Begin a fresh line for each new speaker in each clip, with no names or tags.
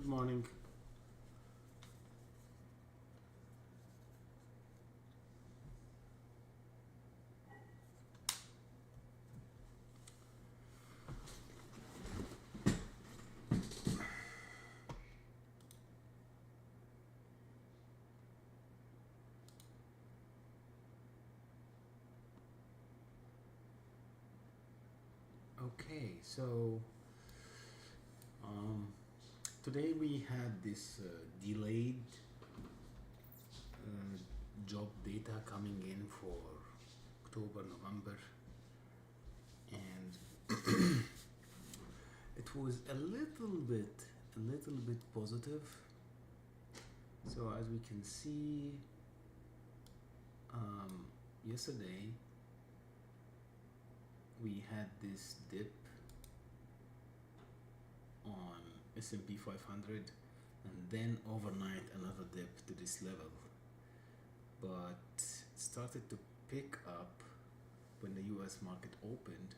Good morning. Okay, so um, today we had this delayed uh, job data coming in for October, November, and it was a little bit positive. So as we can see, yesterday we had this dip on S&P 500, and then overnight another dip to this level, but it started to pick up when the US market opened,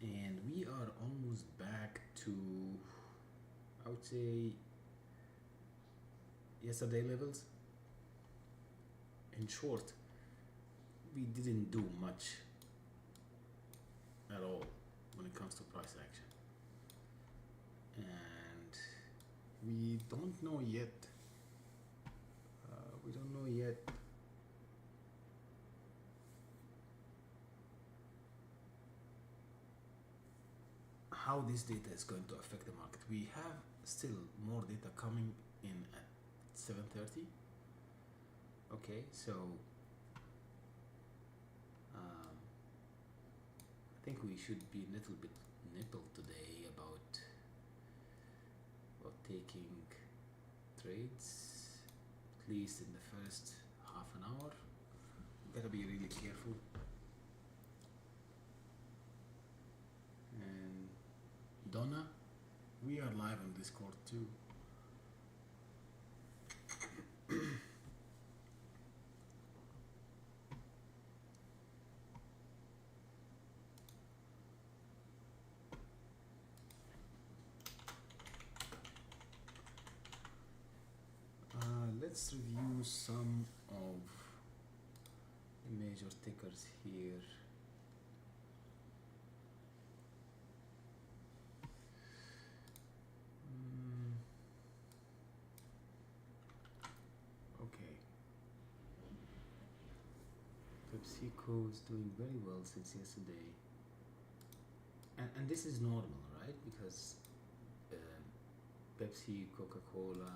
and we are almost back to, I would say, yesterday levels. In short, we didn't do much at all when it comes to price action, and we don't know yet. We don't know yet how this data is going to affect the market. We have still more data coming in at 7:30. Okay, so I think we should be a little bit nipple today about taking trades, at least in the first half an hour. Gotta be really careful. And Donna, we are live on Discord too. Let's review some of the major tickers here. Okay. PepsiCo is doing very well since yesterday. And this is normal, right? Because Pepsi, Coca-Cola,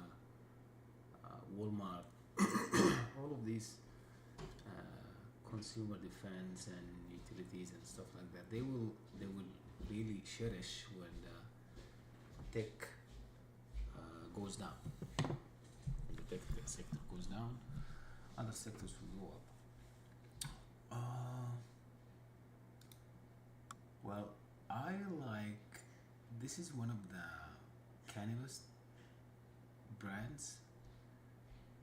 Walmart, all of these consumer defense and utilities and stuff like that, they will really cherish when the tech goes down. When the tech sector goes down, other sectors will go up. Well, I like, this is one of the cannabis brands,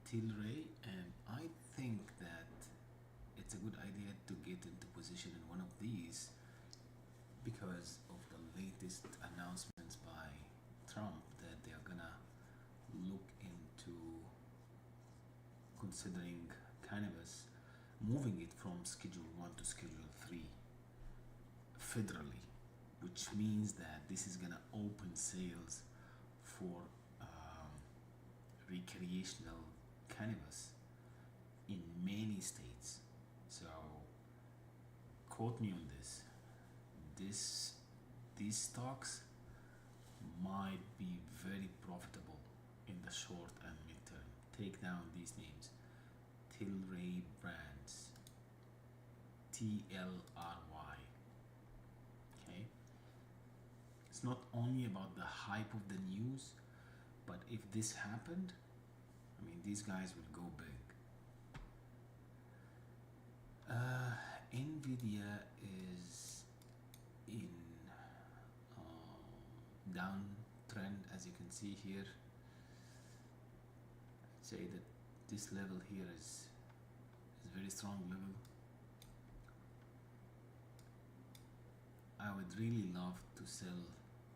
Tilray, and I think that it's a good idea to get into position in one of these because of the latest announcements by Trump that they are gonna look into considering cannabis, moving it from Schedule 1 to Schedule 3 federally, which means that this is gonna open sales for recreational cannabis in many states. So quote me on this. These stocks might be very profitable in the short and midterm. Take down these names: Tilray Brands, TLRY. Okay, it's not only about the hype of the news, but if this happened, I mean, these guys will go big. Nvidia is in downtrend, as you can see here. Say that this level here is very strong level. I would really love to sell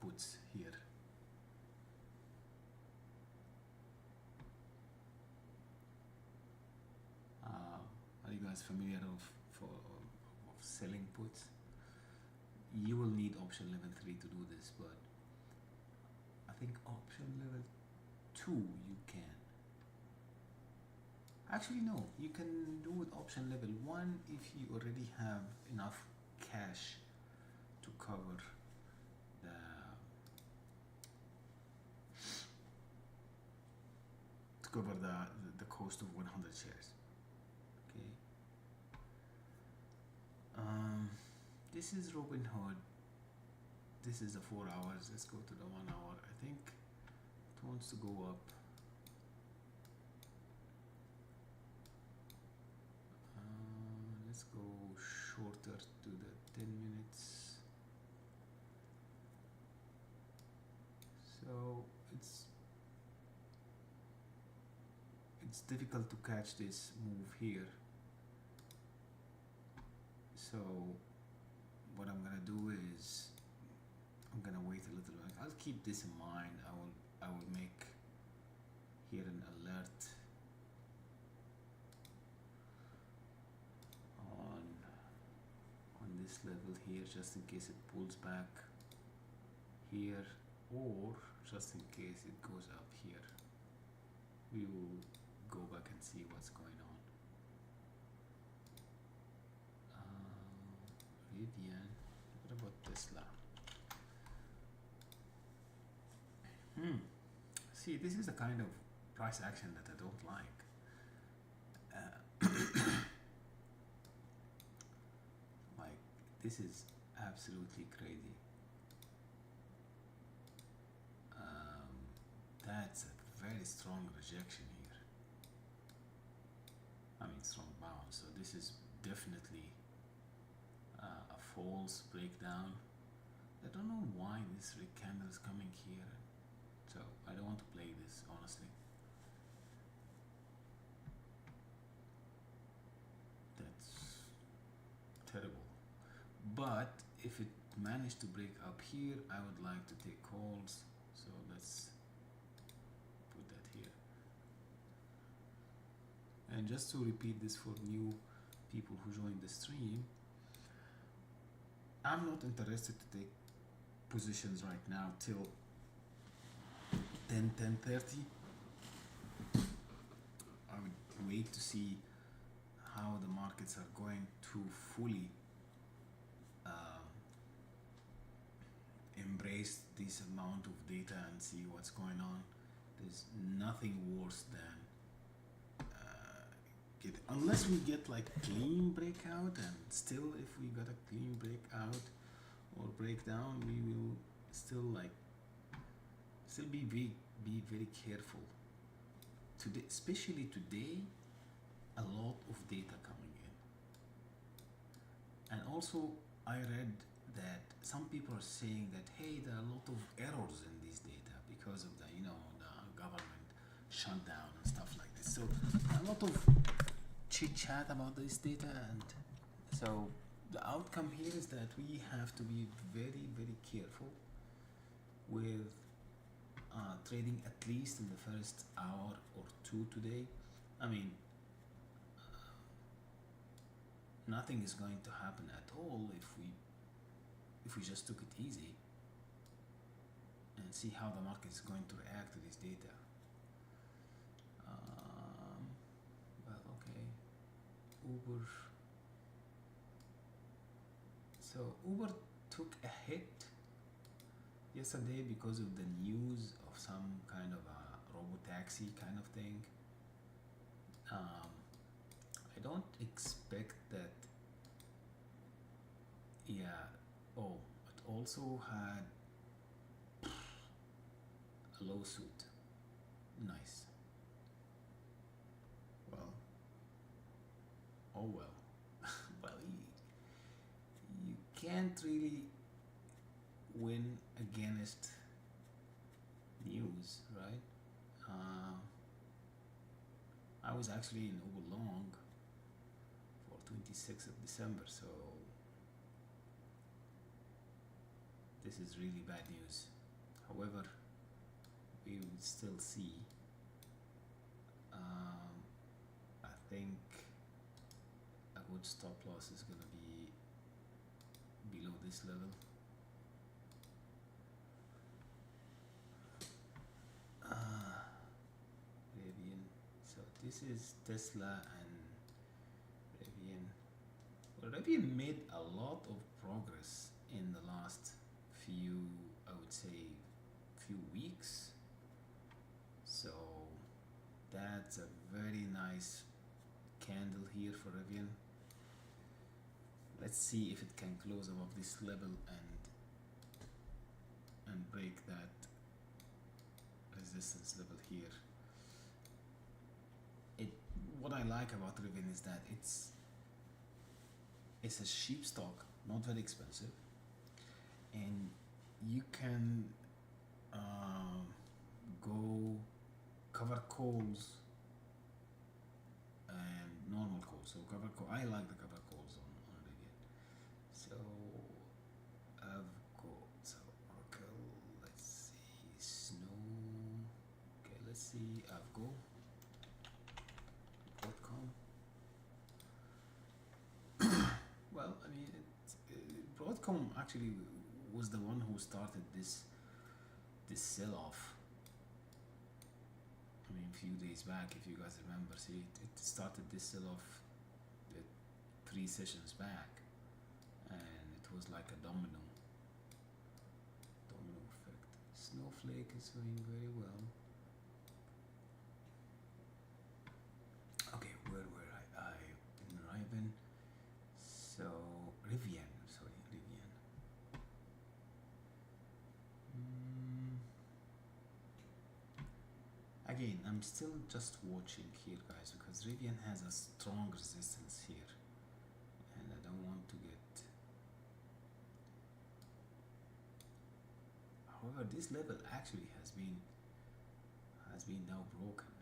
puts here. guys familiar of selling puts, you will need option level 3 to do this, but I think option level 2 you can. Actually, no, you can do with option level 1 if you already have enough cash to cover the the cost of 100 shares. Okay. This is Robinhood. This is the 4 hours. Let's go to the 1 hour. I think it wants to go up. Let's go shorter to the 10 minutes. So it's difficult to catch this move here. So what I'm gonna do is I'm gonna wait a little bit. I'll keep this in mind. I will make here an alert on this level here, just in case it pulls back here, or just in case it goes up here. We will go back and see what's going on. Rivian. What about Tesla? See, this is the kind of price action that I don't like. Like, this is absolutely crazy. That's a very strong rejection here. I mean, strong bounce. So this is definitely a false breakdown. I don't know why this red candle is coming here. So I don't want to play this, honestly. That's terrible. But if it managed to break up here, I would like to take calls. So let's put that here. And just to repeat this for new people who join the stream, I'm not interested to take positions right now till 10:30. I would wait to see how the markets are going to fully embrace this amount of data and see what's going on. There's nothing worse than unless we get like clean breakout, and still if we got a clean breakout or breakdown, we will still be very careful today, especially today. A lot of data coming in, and also I read that some people are saying that, hey, there are a lot of errors in these data because of the the government shutdown and stuff like this. So a lot of chit chat about this data, and so the outcome here is that we have to be very, very careful with trading at least in the first hour or two today. I mean, nothing is going to happen at all if we just took it easy and see how the market is going to react to this data. Well, okay, Uber. So Uber took a hit yesterday because of the news of some kind of a robo-taxi kind of thing. I don't expect that. Yeah. Oh, it also had a lawsuit. Nice. Well. Oh well. Well, you can't really win against news, right? I was actually in Uber long for 26th of December, so this is really bad news. However, we will still see. I think stop loss is gonna be below this level. Rivian. So this is Tesla and Rivian. Well, Rivian made a lot of progress in the last few, I would say, few weeks. So that's a very nice candle here for Rivian. Let's see if it can close above this level and break that resistance level here. What I like about Rivian is that it's a cheap stock, not very expensive, and you can go cover calls and normal calls. So cover call, I like the cover calls on Rivian. So I've got Oracle. Let's see, Snow. Okay, let's see. I've got Broadcom. Well, I mean, Broadcom actually was the one who started this sell-off. I mean, a few days back, if you guys remember, see, it started this sell-off 3 sessions back, and it was like a domino effect. Snowflake is doing very well. Okay, where were I in Riven. So Rivian. Again, I'm still just watching here, guys, because Rivian has a strong resistance here, and I don't want to get. However, this level actually has been now broken.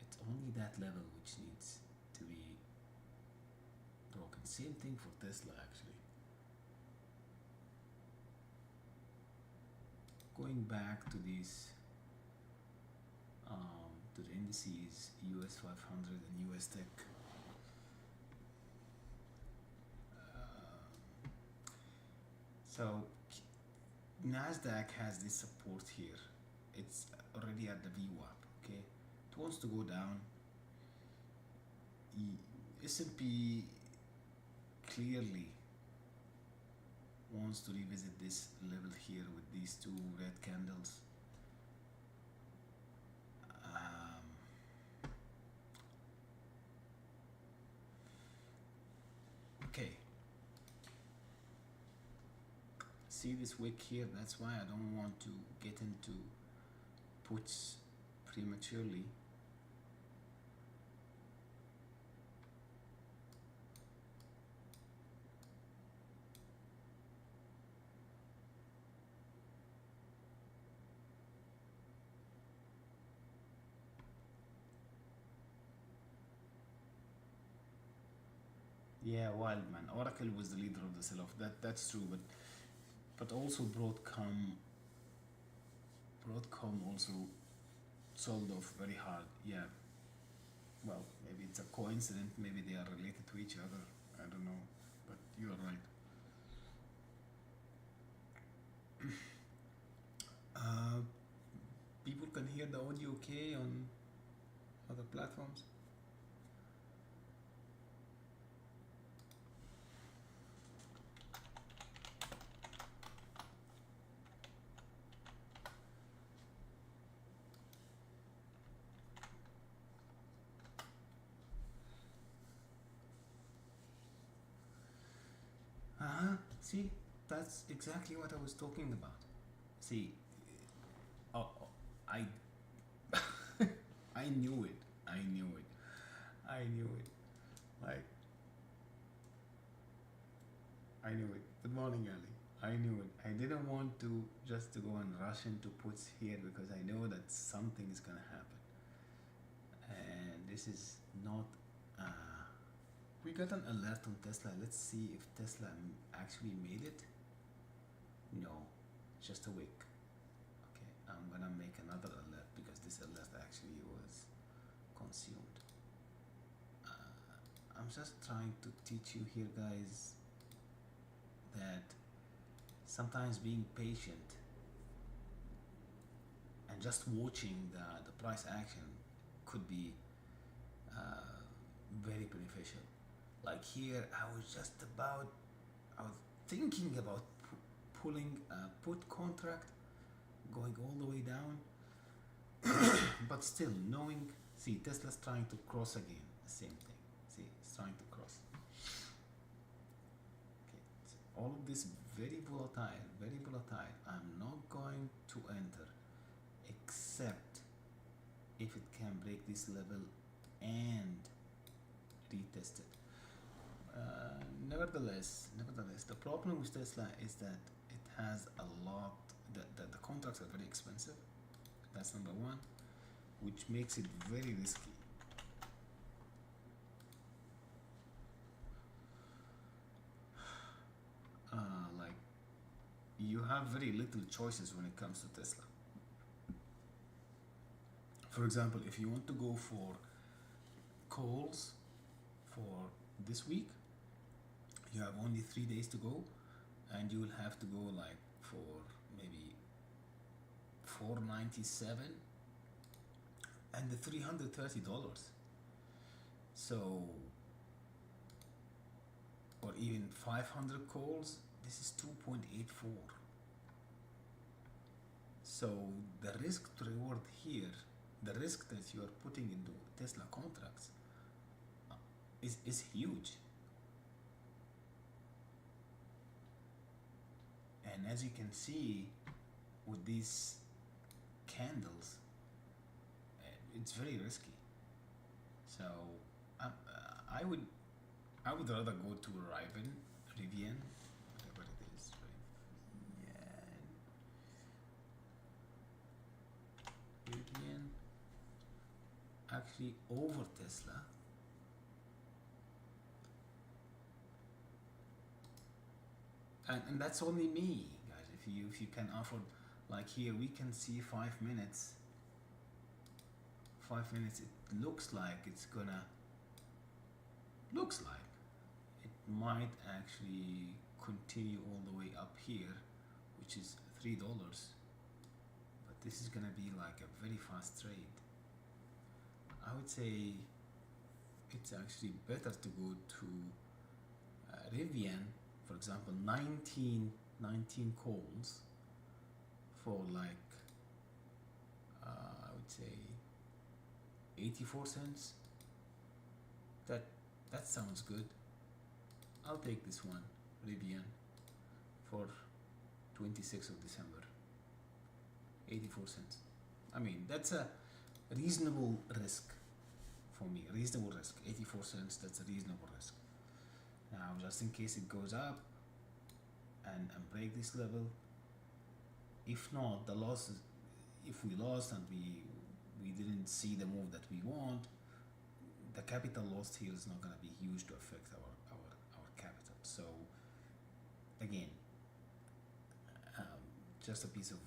It's only that level which needs to be broken. Same thing for Tesla, actually. Going back to these, to the indices, US 500 and US Tech. So Nasdaq has this support here. It's already at the VWAP. Okay, it wants to go down. S&P clearly wants to revisit this level here with these 2 red candles. Okay, see this wick here? That's why I don't want to get into puts prematurely. Yeah, Wildman. Oracle was the leader of the sell-off. That's true, but also Broadcom also sold off very hard. Yeah. Well, maybe it's a coincidence. Maybe they are related to each other. I don't know, but you are right. People can hear the audio okay on other platforms. See, that's exactly what I was talking about. See, I I knew it. Like, I knew it. Good morning, Ali. I knew it. I didn't want to just to go and rush into puts here because I know that something is gonna happen. And this is not. We got an alert on Tesla. Let's see if Tesla actually made it. No, just a wick. Okay, I'm gonna make another alert because this alert actually was consumed. just trying to teach you here, guys, that sometimes being patient and just watching the price action could be very beneficial. Like here, I was thinking about pulling a put contract, going all the way down, but still knowing, see, Tesla's trying to cross again, the same thing. See, it's trying to cross. Okay, so all of this very volatile, very volatile. I'm not going to enter except if it can break this level and retest it. Nevertheless, the problem with Tesla is that it has a lot. The contracts are very expensive. That's number one, which makes it very risky. Like you have very little choices when it comes to Tesla. For example, if you want to go for calls for this week, you have only 3 days to go, and you will have to go like for maybe $497 and the $330. So, or even 500 calls, this is 2.84. So the risk to reward here, the risk that you are putting into Tesla contracts is huge. And as you can see with these candles, it's very risky. So I would rather go to Rivian, whatever it is, Rivian, actually over Tesla. And that's only me, guys. If you can afford, like here we can see 5 minutes. 5 minutes. It looks like it's gonna. Looks like it might actually continue all the way up here, which is $3. But this is gonna be like a very fast trade. I would say it's actually better to go to Rivian. For example, 19 calls for like I would say 84 cents. That sounds good. I'll take this one, Rivian, for 26th of December. 84 cents. I mean, that's a reasonable risk for me. Reasonable risk. 84 cents, that's a reasonable risk. Now, just in case it goes up and break this level, if not, the losses, if we lost and we didn't see the move that we want, the capital lost here is not going to be huge to affect our capital. So again, just a piece of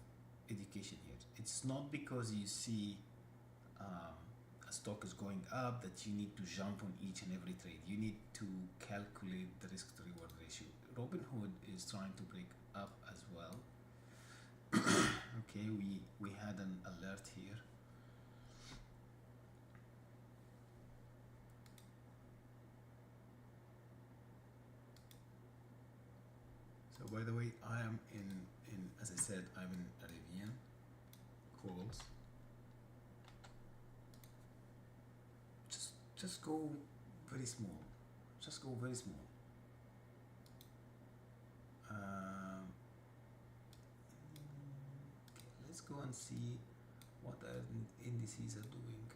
education here. It's not because you see a stock is going up that you need to jump on each and every trade. You need to calculate the risk to reward ratio. Robinhood is trying to break up as well. Okay, we had an alert here. So by the way, I am in as I said, I'm in Arabian calls. Just go very small. Just go very small. Okay, let's go and see what the indices are doing.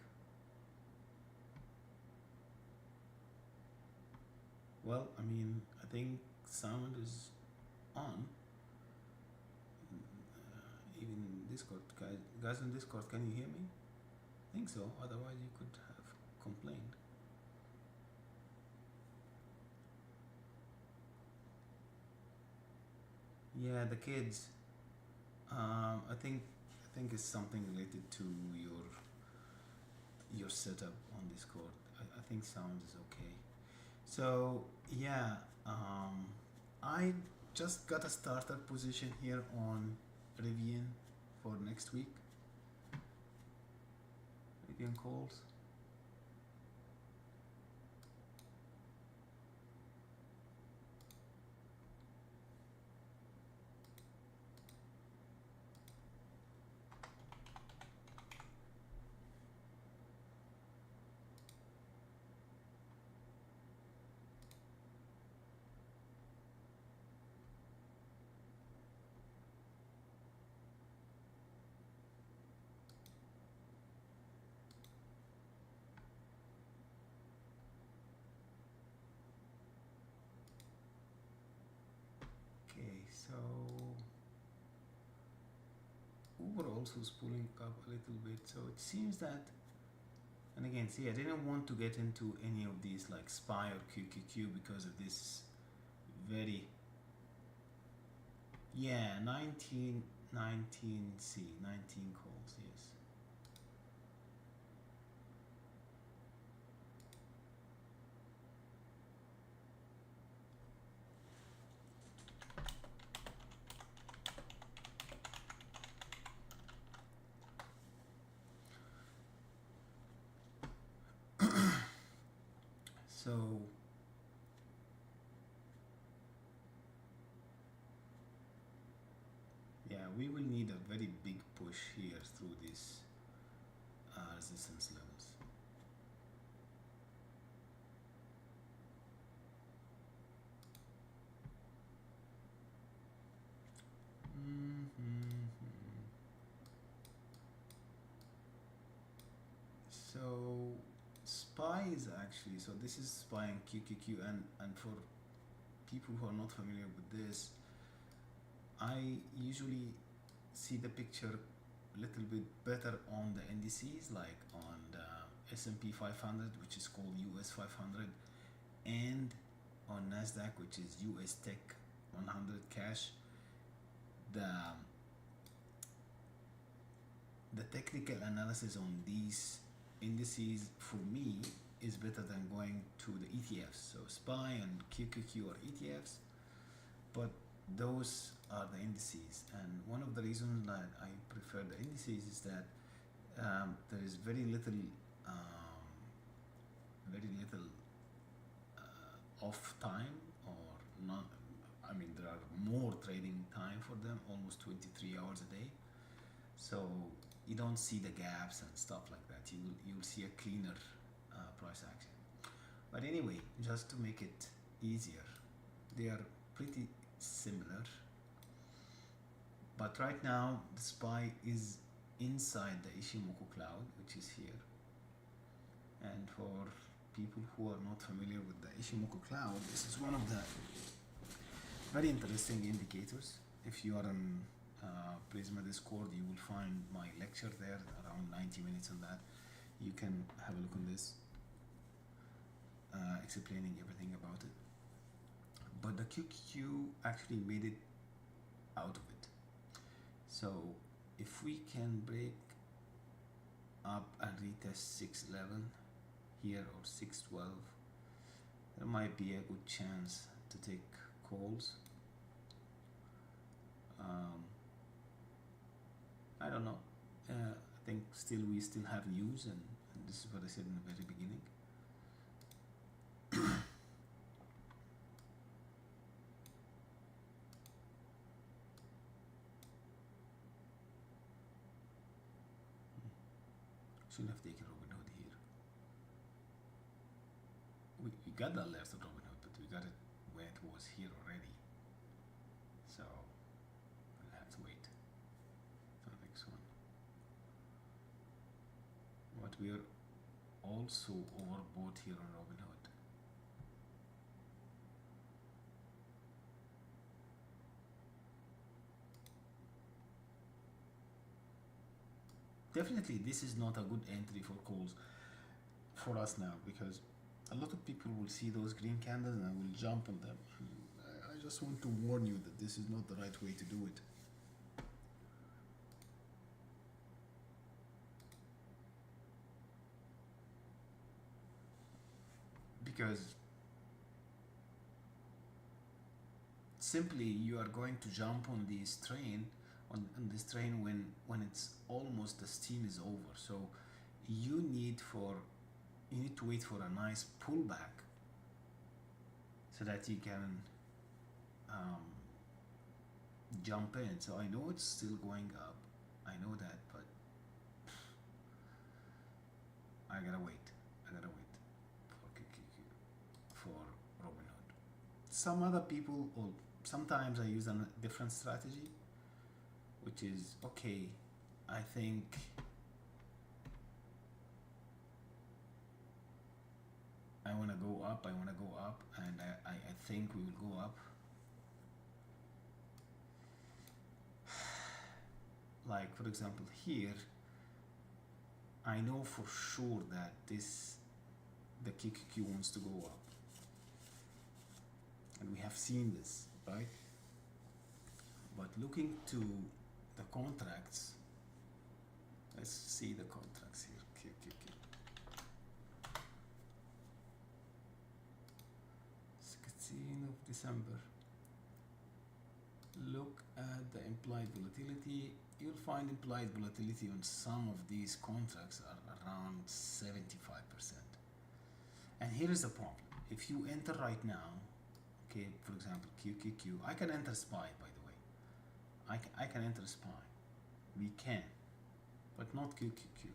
Well, I mean, I think sound is on. Even Discord, guys on Discord, can you hear me? I think so. Otherwise, you could have complained. Yeah, the kids. I think it's something related to your setup on Discord. I think sound is okay. So yeah, I just got a starter position here on Rivian for next week. Rivian calls. Okay, so Uber also is pulling up a little bit. So it seems that, and again, see, I didn't want to get into any of these like SPY or QQQ because of this very, yeah, 19C, 19 calls, yes. So yeah, we will need a very big push here through these resistance levels. Mm-hmm. So SPY is actually, so this is SPY and QQQ, and for people who are not familiar with this, I usually see the picture a little bit better on the indices, like on the S&P 500, which is called US 500, and on Nasdaq, which is US Tech 100 Cash. The technical analysis on these indices for me is better than going to the ETFs. So SPY and QQQ are ETFs, but those are the indices. And one of the reasons that I prefer the indices is that there is very little off time, or not. I mean, there are more trading time for them, almost 23 hours a day. So you don't see the gaps and stuff like that. You'll see a cleaner price action. But anyway, just to make it easier, they are pretty similar. But right now, the SPY is inside the Ishimoku cloud, which is here. And for people who are not familiar with the Ishimoku cloud, this is one of the very interesting indicators. If you are on Prisma Discord, you will find my lecture there, around 90 minutes on that. You can have a look on this, explaining everything about it. But the QQ actually made it out of it. So if we can break up and retest 611 here, or 612, there might be a good chance to take calls. I don't know. I think we still have news, and this is what I said in the very beginning. Should have taken Robinhood here. We got the alert on Robinhood, but we got it when it was here already. So we'll have to wait for the next one. But we are also overbought here on Robinhood. Definitely, this is not a good entry for calls for us now, because a lot of people will see those green candles and will jump on them. I just want to warn you that this is not the right way to do it. Because simply you are going to jump on this train on this train when it's almost the steam is over. So you need for you need to wait for a nice pullback so that you can um, jump in. So I know it's still going up, I know that, but I gotta wait. I gotta wait for QQQ, for Robinhood. Some other people, or sometimes I use a different strategy, which is okay. I think I want to go up. I want to go up, and I think we will go up. Like for example, here I know for sure that the QQQ wants to go up, and we have seen this, right? But looking to the contracts, let's see the contracts here. QQQ 16th of December. Look at the implied volatility. You'll find implied volatility on some of these contracts are around 75%. And here is the problem. If you enter right now, okay, for example, QQQ, I can enter SPY, by the way. I can enter SPY. We can, but not QQQ.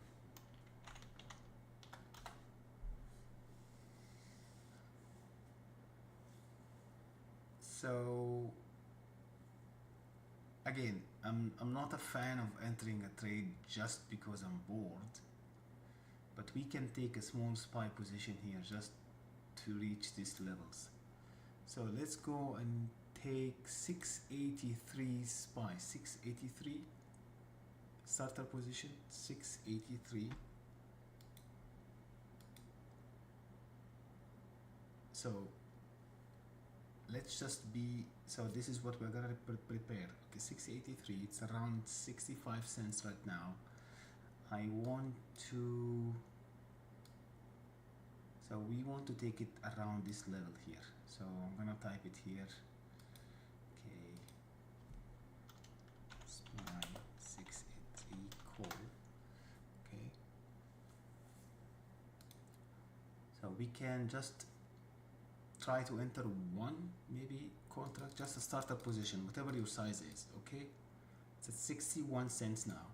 So again, I'm not a fan of entering a trade just because I'm bored, but we can take a small SPY position here just to reach these levels. So let's go and take 683 SPY, 683 starter position, 683. So let's just be, so this is what we're gonna prepare. Okay, 683, it's around 65 cents right now. I want to, so we want to take it around this level here. So I'm gonna type it here. Okay, SPY 683 call. Okay, so we can just try to enter one maybe contract, just a startup position, whatever your size is. Okay, it's at 61 cents now.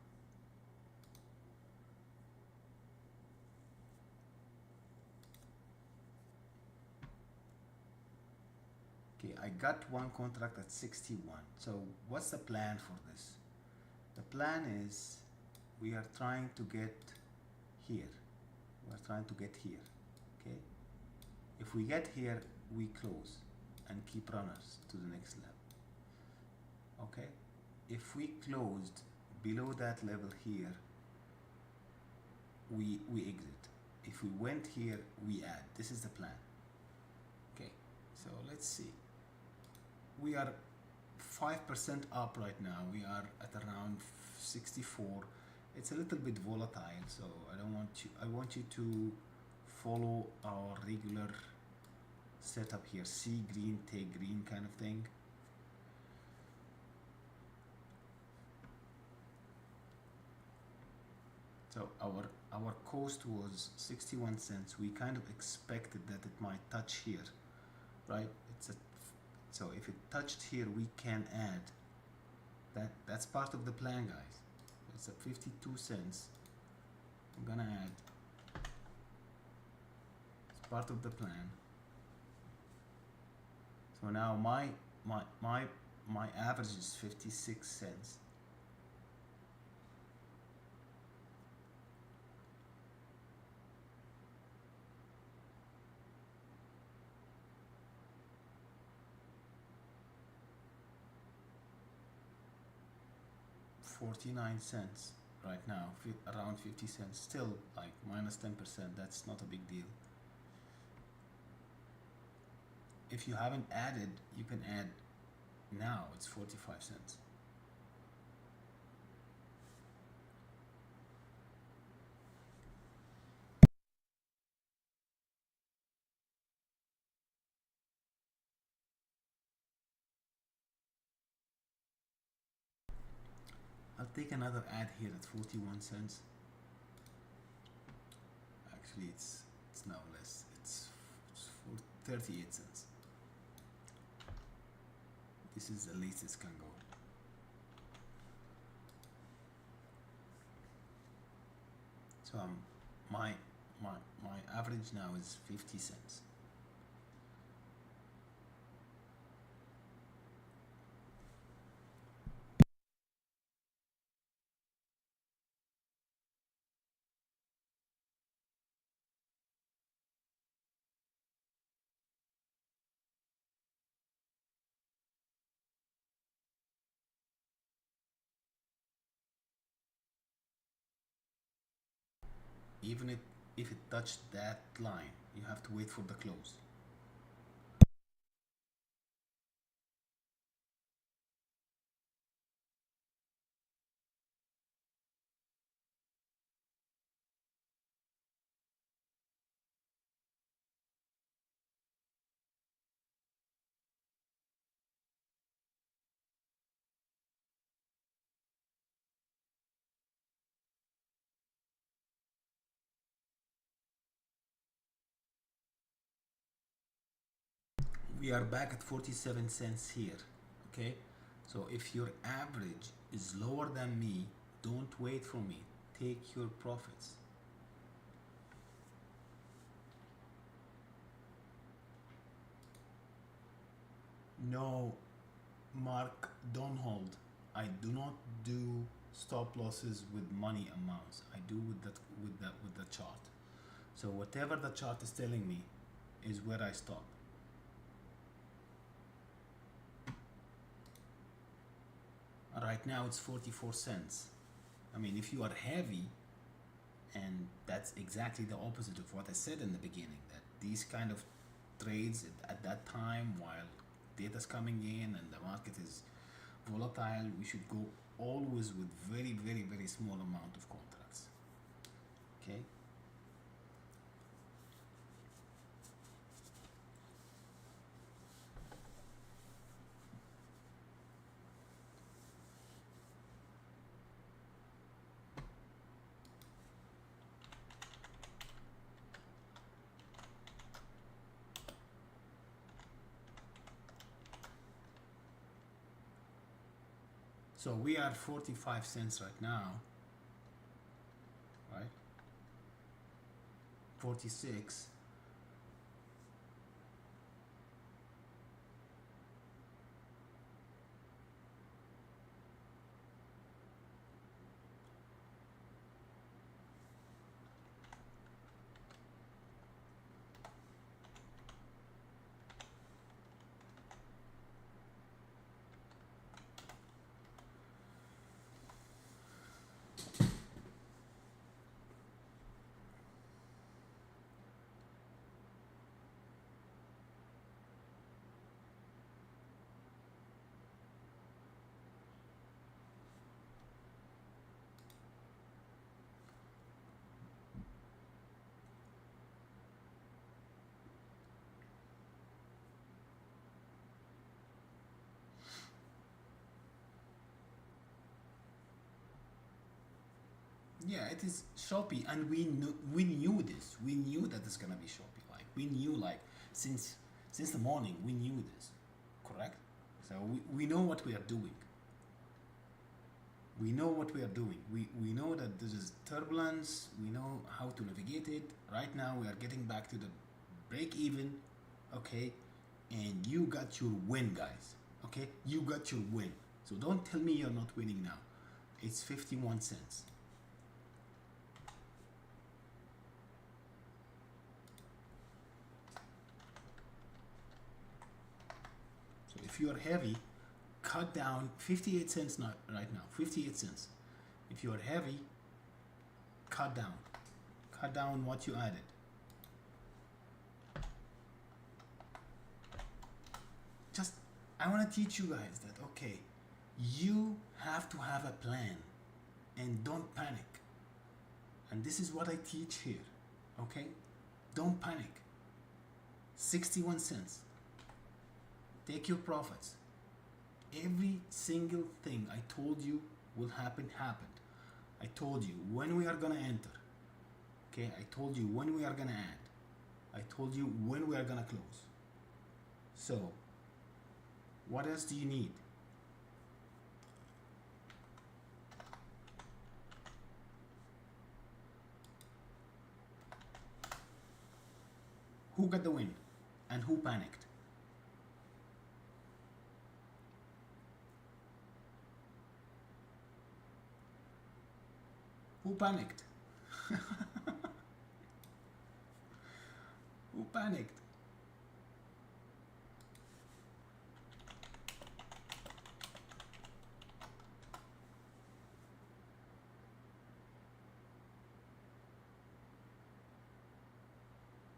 Okay, I got one contract at 61. So what's the plan for this? The plan is we are trying to get here. We are trying to get here. Okay, if we get here, we close and keep runners to the next level. Okay, if we closed below that level here, we exit. If we went here, we add. This is the plan. Okay, so let's see. We are 5% up right now. We are at around 64. It's a little bit volatile, so I want you to follow our regular setup here. See green, take green kind of thing. So our cost was 61 cents. We kind of expected that it might touch here, right? So if it touched here, we can add. That's part of the plan, guys. It's at 52 cents. I'm gonna add. It's part of the plan. So now my average is 56 cents. $0.49 right now, around 50 cents, still like minus 10%. That's not a big deal. If you haven't added, you can add now. It's 45 cents. I'll take another ad here at 41 cents. Actually, it's now less. It's for 38 cents. This is the least it can go. So my average now is 50 cents. Even if it touched that line, you have to wait for the close. We are back at 47 cents here. Okay, so if your average is lower than me, don't wait for me, take your profits. No, Mark, don't hold. I do not do stop losses with money amounts. I do with the chart. So whatever the chart is telling me is where I stop. Right now it's 44 cents. I mean, if you are heavy, and that's exactly the opposite of what I said in the beginning, that these kind of trades at that time, while data's coming in and the market is volatile, we should go always with very small amount of contracts. Okay. So we are 45 cents right now, right? 46. Yeah, it is choppy, and we knew this. We knew that it's gonna be choppy. Like we knew, like since the morning, we knew this, correct? So we know what we are doing. We know what we are doing. We know that this is turbulence. We know how to navigate it. Right now, we are getting back to the break even, okay? And you got your win, guys. Okay, you got your win. So don't tell me you're not winning now. It's 51 cents. So if you are heavy, cut down 58 cents not right now. 58 cents. If you are heavy, cut down. Cut down what you added. Just I want to teach you guys that okay, you have to have a plan and don't panic. And this is what I teach here. Okay? Don't panic. 61 cents. Take your profits. Every single thing I told you will happen happened. I told you when we are gonna enter. Okay, I told you when we are gonna add. I told you when we are gonna close. So, what else do you need? Who got the win and who panicked? Who panicked? Who panicked?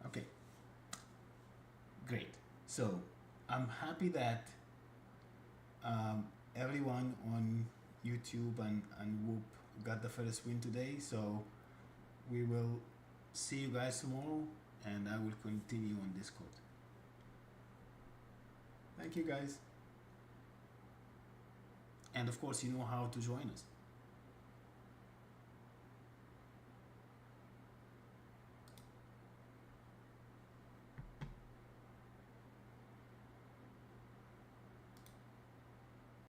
Okay, great. So I'm happy that everyone on YouTube and Whoop got the first win today. So we will see you guys tomorrow and I will continue on Discord. Thank you guys. And of course, you know how to join us.